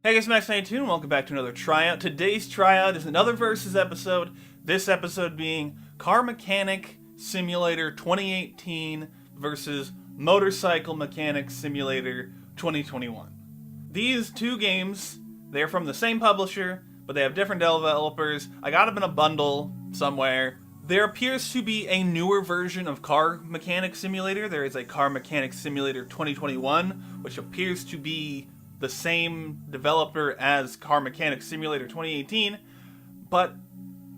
Hey guys, Max92 and welcome back to another tryout. Today's tryout is another Versus episode, this episode being Car Mechanic Simulator 2018 versus Motorcycle Mechanic Simulator 2021. These two games, they're from the same publisher, but they have different developers. I got them in a bundle somewhere. There appears to be a newer version of Car Mechanic Simulator. There is a Car Mechanic Simulator 2021, which appears to be the same developer as Car Mechanic Simulator 2018, but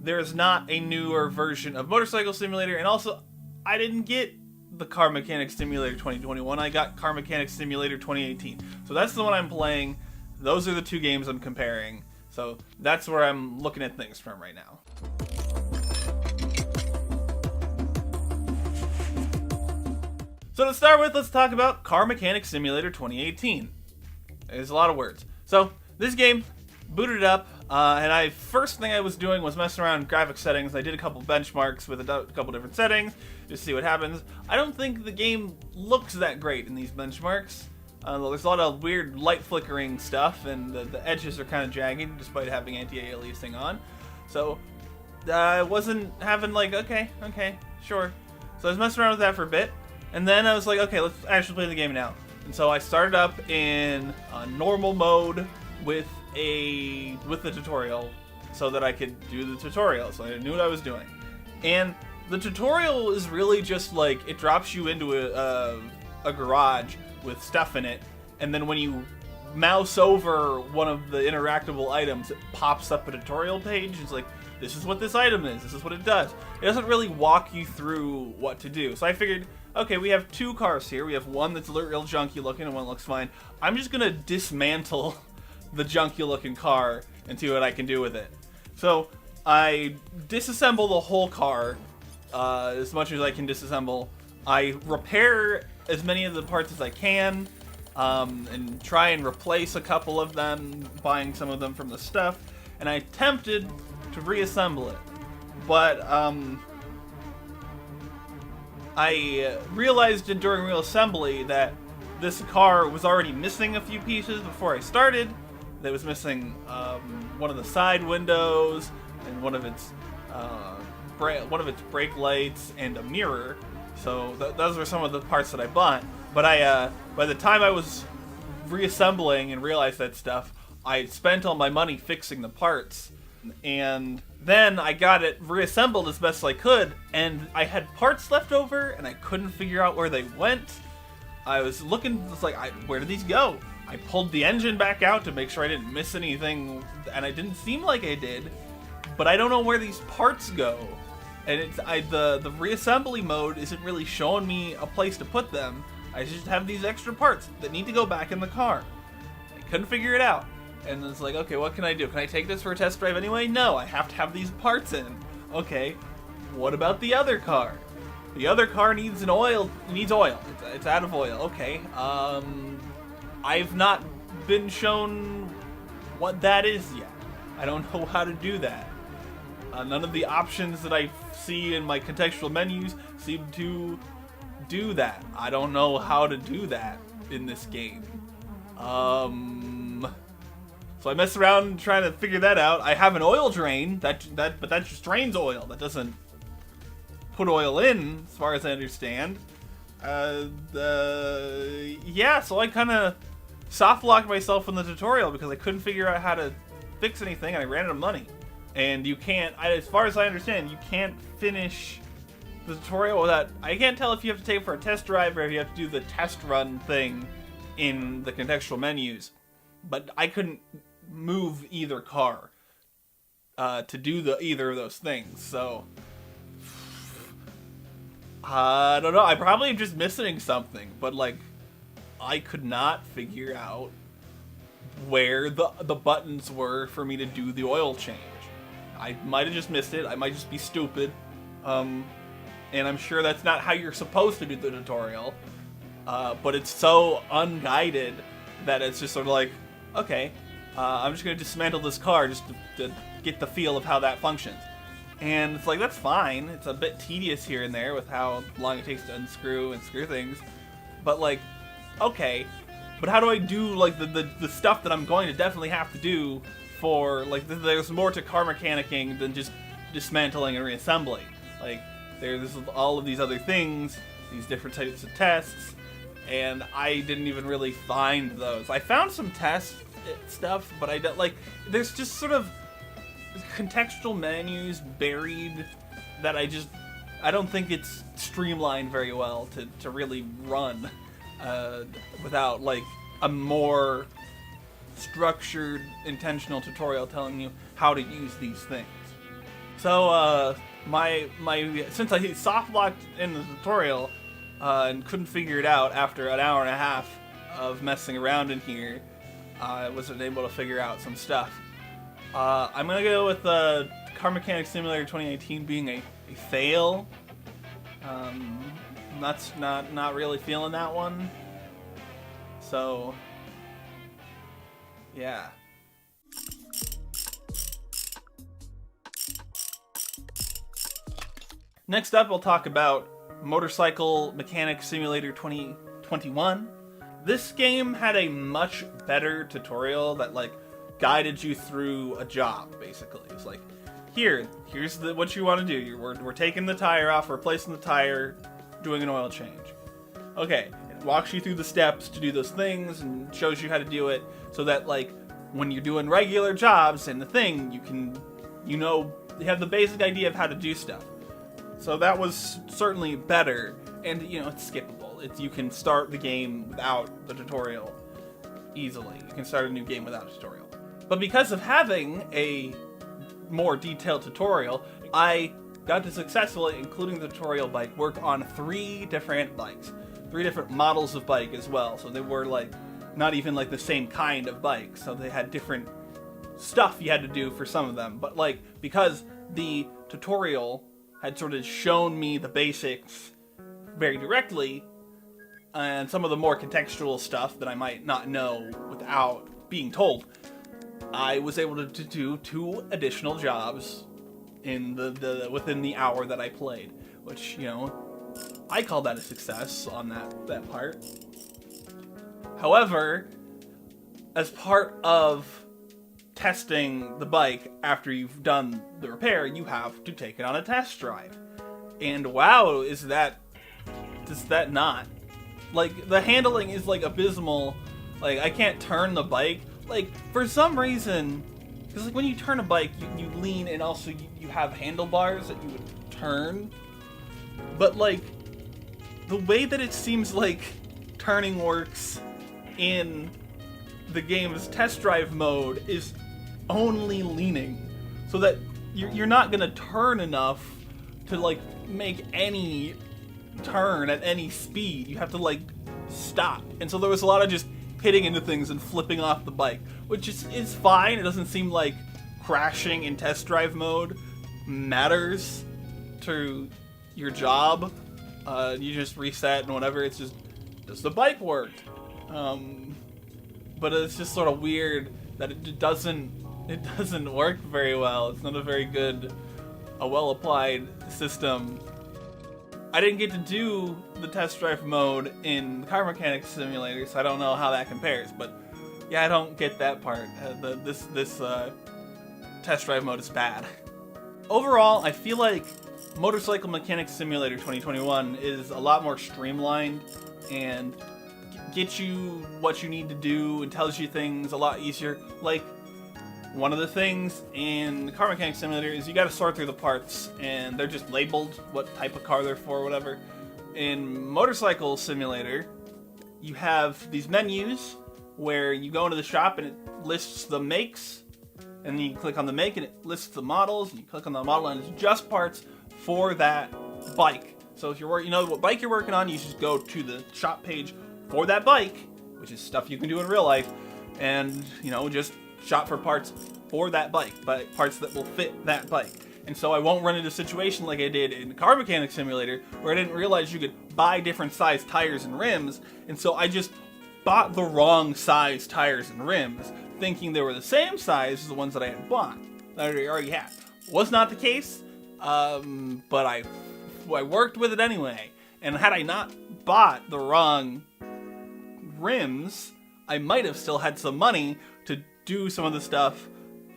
there's not a newer version of Motorcycle Simulator, and also, I didn't get the Car Mechanic Simulator 2021, I got Car Mechanic Simulator 2018. So that's the one I'm playing, those are the two games I'm comparing, so that's where I'm looking at things from right now. So to start with, let's talk about Car Mechanic Simulator 2018. There's a lot of words. So, this game, booted it up, and first thing I was doing was messing around in graphic settings. I did a couple benchmarks with a couple different settings, just to see what happens. I don't think the game looks that great in these benchmarks. There's a lot of weird light flickering stuff, and the edges are kind of jagged, despite having anti-aliasing on. So, I wasn't having like, okay, sure. So I was messing around with that for a bit, and then I was like, okay, let's actually play the game now. And so I started up in normal mode with the tutorial so that I could do the tutorial, so I knew what I was doing. And the tutorial is really just like, it drops you into a garage with stuff in it, and then when you mouse over one of the interactable items, it pops up a tutorial page. It's like, this is what this item is, this is what it does. It doesn't really walk you through what to do. So I figured, okay, we have two cars here. We have one that's real junky looking and one looks fine. I'm just gonna dismantle the junky looking car and see what I can do with it. So I disassemble the whole car as much as I can disassemble. I repair as many of the parts as I can and try and replace a couple of them, buying some of them from the stuff. And I attempted to reassemble it, but I realized during reassembly that this car was already missing a few pieces before I started. That was missing one of the side windows and one of its brake lights and a mirror. So those were some of the parts that I bought. But by the time I was reassembling and realized that stuff, I spent all my money fixing the parts. And then I got it reassembled as best as I could, and I had parts left over, and I couldn't figure out where they went. I was looking, it's like, where did these go? I pulled the engine back out to make sure I didn't miss anything, and it didn't seem like I did, but I don't know where these parts go. And the reassembly mode isn't really showing me a place to put them. I just have these extra parts that need to go back in the car. I couldn't figure it out. And it's like, okay, what can I do? Can I take this for a test drive anyway? No, I have to have these parts in. Okay, what about the other car? The other car needs oil. It's out of oil. Okay, I've not been shown what that is yet. I don't know how to do that. None of the options that I see in my contextual menus seem to do that. I don't know how to do that in this game. So I mess around trying to figure that out. I have an oil drain, but that just drains oil. That doesn't put oil in, as far as I understand. Yeah, so I kind of soft-locked myself in the tutorial because I couldn't figure out how to fix anything, and I ran out of money. And you can't, as far as I understand, you can't finish the tutorial without, I can't tell if you have to take it for a test drive or if you have to do the test run thing in the contextual menus. But I couldn't move either car to do either of those things, so I don't know. I probably am just missing something, but like I could not figure out where the buttons were for me to do the oil change. I might have just missed it. I might just be stupid, and I'm sure that's not how you're supposed to do the tutorial. But it's so unguided that it's just sort of like, okay, I'm just going to dismantle this car just to get the feel of how that functions. And it's like, that's fine. It's a bit tedious here and there with how long it takes to unscrew and screw things. But like, okay, but how do I do like the stuff that I'm going to definitely have to do for like there's more to car mechanicking than just dismantling and reassembling. Like there's all of these other things, these different types of tests, and I didn't even really find those. I found some test stuff, but I don't like. There's just sort of contextual menus buried that I don't think it's streamlined very well to really run without like a more structured, intentional tutorial telling you how to use these things. So my since I soft locked in the tutorial and couldn't figure it out after an hour and a half of messing around in here, I wasn't able to figure out some stuff. I'm gonna go with Car Mechanic Simulator 2018 being a fail. That's not really feeling that one. So yeah. Next up, we'll talk about Motorcycle Mechanic Simulator 2021. This game had a much better tutorial that like guided you through a job. Basically, it's like, here's what you want to do. We're taking the tire off, replacing the tire, doing an oil change. Okay, it walks you through the steps to do those things and shows you how to do it, so that like when you're doing regular jobs and the thing, you have the basic idea of how to do stuff. So that was certainly better, and it's skippable. You can start the game without the tutorial easily. You can start a new game without a tutorial. But because of having a more detailed tutorial, I got to successfully, including the tutorial bike, work on 3 different bikes. 3 different models of bike as well. So they were like not even like the same kind of bike. So they had different stuff you had to do for some of them. But like, because the tutorial had sort of shown me the basics very directly, and some of the more contextual stuff that I might not know without being told, I was able to do 2 additional jobs in within the hour that I played, which, I call that a success on that part. However, as part of testing the bike after you've done the repair, you have to take it on a test drive. And wow, does that not? Like, the handling is like abysmal. Like, I can't turn the bike. Like, for some reason, because like when you turn a bike, you lean, and also you have handlebars that you would turn. But like, the way that it seems like turning works in the game's test drive mode is only leaning, so that you're not gonna turn enough to like make any turn at any speed. You have to like stop, and so there was a lot of just hitting into things and flipping off the bike, which is fine. It doesn't seem like crashing in test drive mode matters to your job. You just reset and whatever. It's just, does the bike work? But it's just sort of weird that it doesn't work very well. It's not a very good, a well-applied system. I didn't get to do the test drive mode in Car Mechanic Simulator, so I don't know how that compares. But yeah, I don't get that part. This test drive mode is bad. Overall, I feel like Motorcycle Mechanic Simulator 2021 is a lot more streamlined and gets you what you need to do and tells you things a lot easier. Like, one of the things in Car Mechanic Simulator is you gotta sort through the parts, and they're just labeled what type of car they're for or whatever. In Motorcycle Simulator, you have these menus where you go into the shop and it lists the makes, and then you click on the make and it lists the models, and you click on the model and it's just parts for that bike. So if you know what bike you're working on, you just go to the shop page for that bike, which is stuff you can do in real life, and just shop for parts for that bike, but parts that will fit that bike. And so I won't run into a situation like I did in Car Mechanic Simulator, where I didn't realize you could buy different size tires and rims, and so I just bought the wrong size tires and rims, thinking they were the same size as the ones that I had bought, that I already had. Was not the case, but I worked with it anyway, and had I not bought the wrong rims, I might have still had some money to do some of the stuff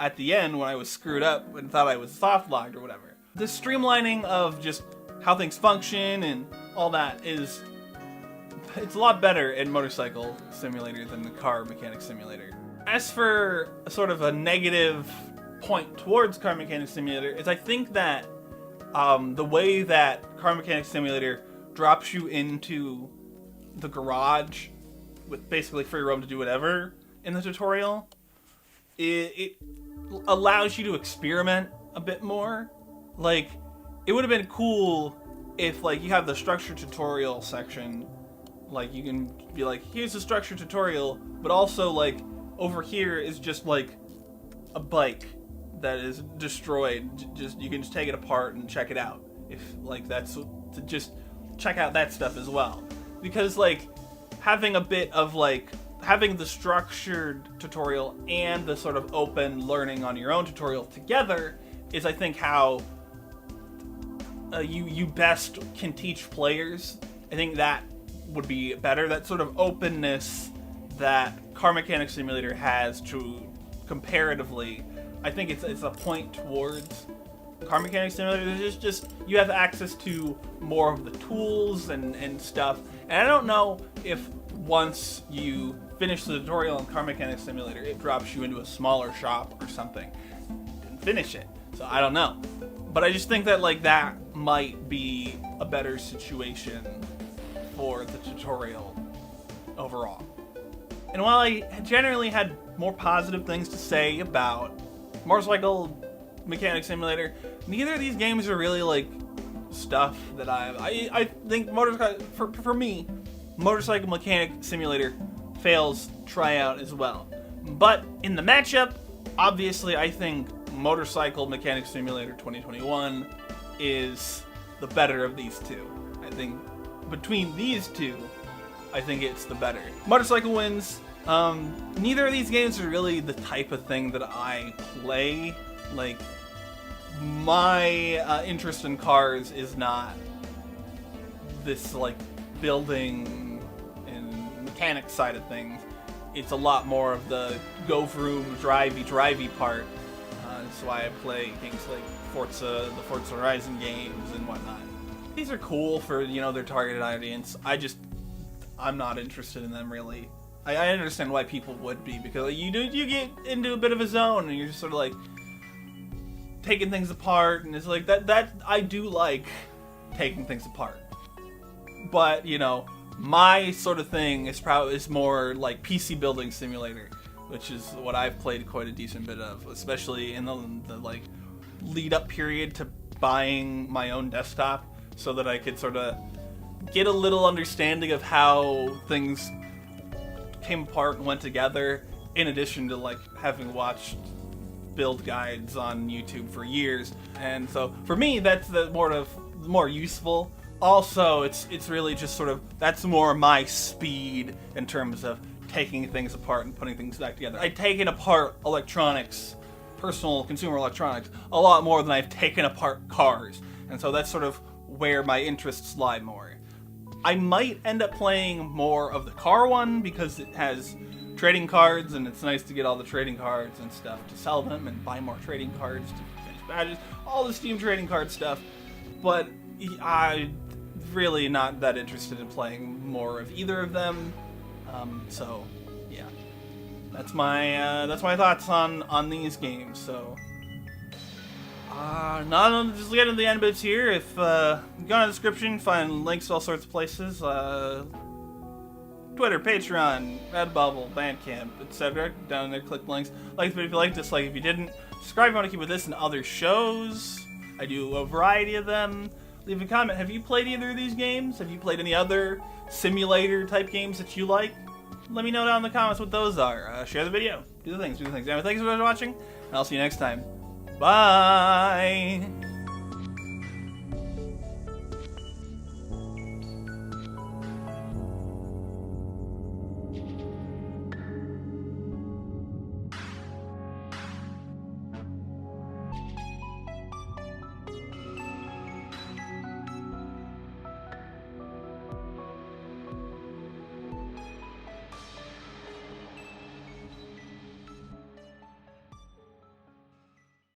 at the end when I was screwed up and thought I was soft locked or whatever. The streamlining of just how things function and all that it's a lot better in Motorcycle Simulator than the Car Mechanic Simulator. As for sort of a negative point towards Car Mechanic Simulator is I think that the way that Car Mechanic Simulator drops you into the garage with basically free roam to do whatever in the tutorial, it allows you to experiment a bit more. Like, it would have been cool if, like, you have the structure tutorial section, like, you can be like, here's the structure tutorial, but also, like, over here is just, like, a bike that is destroyed. You can just take it apart and check it out. If, like, that's to just check out that stuff as well. Because, like, having a bit of, like, having the structured tutorial and the sort of open learning on your own tutorial together is, I think, how you best can teach players. I think that would be better. That sort of openness that Car Mechanic Simulator has to comparatively, I think it's a point towards Car Mechanic Simulator. There's just you have access to more of the tools and stuff. And I don't know if once you finish the tutorial in Car Mechanic Simulator, it drops you into a smaller shop or something. Didn't finish it, so I don't know. But I just think that, like, that might be a better situation for the tutorial overall. And while I generally had more positive things to say about Motorcycle Mechanic Simulator, neither of these games are really, like, stuff that I think for me, Motorcycle Mechanic Simulator fails tryout as well. But in the matchup, obviously I think Motorcycle Mechanic Simulator 2021 is the better of these two. I think between these two, I think it's the better. Motorcycle wins. Neither of these games are really the type of thing that I play. Like, my interest in cars is not this, like, building and mechanics side of things. It's a lot more of the go vroom, drivey part. That's why I play things like Forza, the Forza Horizon games and whatnot. These are cool for, you know, their targeted audience. I'm not interested in them really. I understand why people would be, because you get into a bit of a zone and you're just sort of like taking things apart, and it's like that I do like taking things apart. But, you know, my sort of thing is more like PC building simulator, which is what I've played quite a decent bit of, especially in the like lead up period to buying my own desktop, so that I could sort of get a little understanding of how things came apart and went together, in addition to, like, having watched build guides on YouTube for years. And so for me, that's the more useful. Also, it's really just sort of, that's more my speed in terms of taking things apart and putting things back together. I've taken apart electronics, personal consumer electronics, a lot more than I've taken apart cars. And so that's sort of where my interests lie more. I might end up playing more of the car one because it has trading cards, and it's nice to get all the trading cards and stuff to sell them and buy more trading cards to finish badges, all the Steam trading card stuff. But I'm really not that interested in playing more of either of them. So yeah, that's my thoughts on these games. So just get into the end bits here. If you go in the description, find links to all sorts of places. Twitter, Patron, Redbubble, Bandcamp, etc. Down there, click the links. Like the video if you liked, dislike if you didn't. Subscribe if you want to keep with this and other shows. I do a variety of them. Leave a comment. Have you played either of these games? Have you played any other simulator type games that you like? Let me know down in the comments what those are. Share the video. Do the things. Anyway, thanks for watching, and I'll see you next time. Bye!